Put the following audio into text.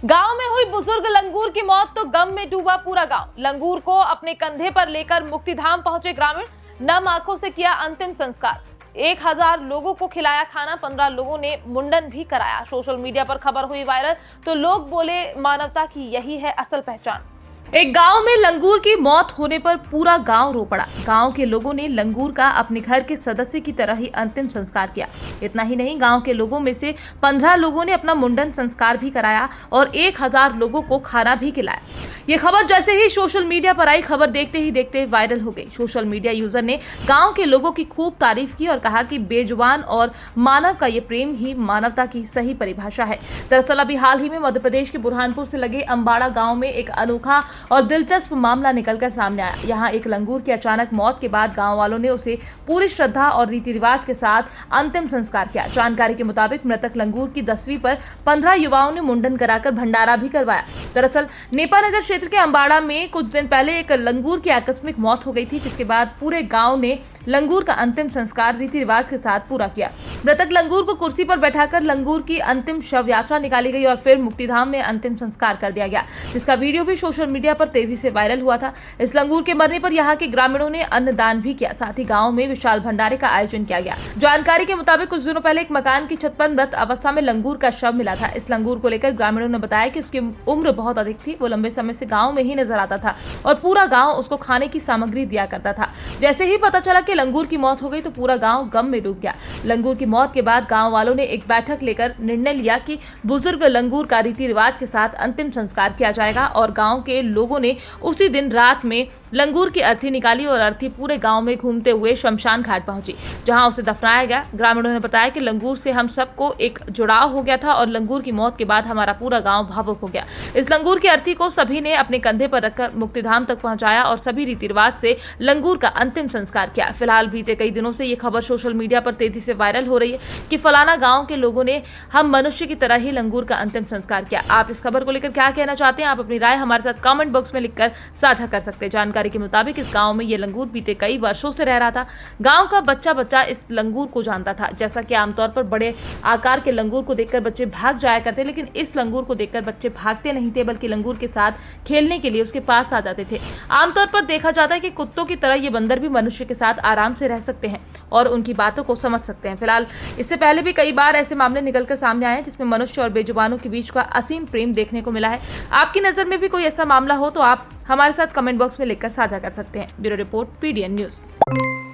गांव में हुई बुजुर्ग लंगूर की मौत तो गम में डूबा पूरा गांव। लंगूर को अपने कंधे पर लेकर मुक्तिधाम पहुंचे ग्रामीण, नम आंखों से किया अंतिम संस्कार। 1000 लोगों को खिलाया खाना, 15 लोगों ने मुंडन भी कराया। सोशल मीडिया पर खबर हुई वायरल तो लोग बोले मानवता की यही है असल पहचान। एक गांव में लंगूर की मौत होने पर पूरा गांव रो पड़ा। गांव के लोगों ने लंगूर का अपने घर के सदस्य की तरह ही अंतिम संस्कार किया। इतना ही नहीं, गांव के लोगों में से 15 लोगों ने अपना मुंडन संस्कार भी कराया और 1000 लोगों को खाना भी खिलाया। ये खबर जैसे ही सोशल मीडिया पर आई, खबर देखते ही देखते वायरल हो गई। सोशल मीडिया यूजर ने गांव के लोगों की खूब तारीफ की और कहा कि बेजुबान और मानव का ये प्रेम ही मानवता की सही परिभाषा है। दरअसल अभी हाल ही में मध्य प्रदेश के बुरहानपुर से लगे अंबाड़ा गांव में एक अनोखा और दिलचस्प मामला निकलकर सामने आया। यहाँ एक लंगूर की अचानक मौत के बाद गांव वालों ने उसे पूरी श्रद्धा और रीति रिवाज के साथ अंतिम संस्कार किया। जानकारी के मुताबिक मृतक लंगूर की 10वीं पर 15 युवाओं ने मुंडन कराकर भंडारा भी करवाया। दरअसल नेपानगर क्षेत्र के अंबाड़ा में कुछ दिन पहले एक लंगूर की आकस्मिक मौत हो गई थी, जिसके बाद पूरे गाँव ने लंगूर का अंतिम संस्कार रीति रिवाज के साथ पूरा किया। मृतक लंगूर को कुर्सी पर बैठाकर लंगूर की अंतिम शव यात्रा निकाली गई और फिर मुक्तिधाम में अंतिम संस्कार कर दिया गया, जिसका वीडियो भी सोशल मीडिया पर तेजी से वायरल हुआ था। इस लंगूर के मरने पर यहाँ के ग्रामीणों ने अन्नदान भी किया। साथ ही गाँव में विशाल भंडारे का आयोजन किया गया। जानकारी के मुताबिक कुछ दिनों पहले एक मकान की छत पर मृत अवस्था में लंगूर का शव मिला था। इस लंगूर को लेकर ग्रामीणों ने बताया कि उसकी उम्र बहुत अधिक थी, वो लंबे समय से गाँव में ही नजर आता था और पूरा गाँव उसको खाने की सामग्री दिया करता था। जैसे ही पता चला कि लंगूर की मौत हो गई तो पूरा गांव गम में डूब गया। लंगूर की मौत के बाद गांव वालों ने एक बैठक लेकर निर्णय लिया कि बुजुर्ग लंगूर का रीति रिवाज के साथ अंतिम संस्कार किया जाएगा और गांव के लोगों ने उसी दिन रात में लंगूर की अर्थी निकाली और अर्थी पूरे गांव में घूमते हुए शमशान घाट पहुंची, जहां उसे दफनाया गया। ग्रामीणों ने बताया कि लंगूर से हम सबको एक जुड़ाव हो गया था और लंगूर की मौत के बाद हमारा पूरा गांव भावुक हो गया। इस लंगूर की अर्थी को सभी ने अपने कंधे पर रखकर मुक्तिधाम तक पहुंचाया और सभी रीति रिवाज से लंगूर का अंतिम संस्कार किया। फिलहाल बीते कई दिनों से ये खबर सोशल मीडिया पर तेजी से वायरल हो रही है कि फलाना गांव के लोगों ने हम मनुष्य की तरह ही लंगूर का अंतिम संस्कार किया। आप इस खबर को लेकर क्या कहना चाहते हैं? आप अपनी राय हमारे साथ कमेंट बॉक्स में लिखकर साझा कर सकते हैं। जानकारी के मुताबिक इस गांव में ये लंगूर बीते कई वर्षों से रह रहा था। गांव का बच्चा इस लंगूर को जानता था। जैसा कि आमतौर पर बड़े आकार के लंगूर को देखकर बच्चे भाग जाया करते, लेकिन इस लंगूर को देखकर बच्चे भागते नहीं थे, बल्कि लंगूर के साथ खेलने के लिए उसके पास आ जाते थे। आमतौर पर देखा जाता है कि कुत्तों की तरह ये बंदर भी मनुष्य के साथ आराम से रह सकते हैं और उनकी बातों को समझ सकते हैं। फिलहाल इससे पहले भी कई बार ऐसे मामले निकलकर सामने आए हैं जिसमें मनुष्य और बेजुबानों के बीच का असीम प्रेम देखने को मिला है। आपकी नजर में भी कोई ऐसा मामला हो तो आप हमारे साथ कमेंट बॉक्स में लिखकर साझा कर सकते हैं। Bureau report, PDN news.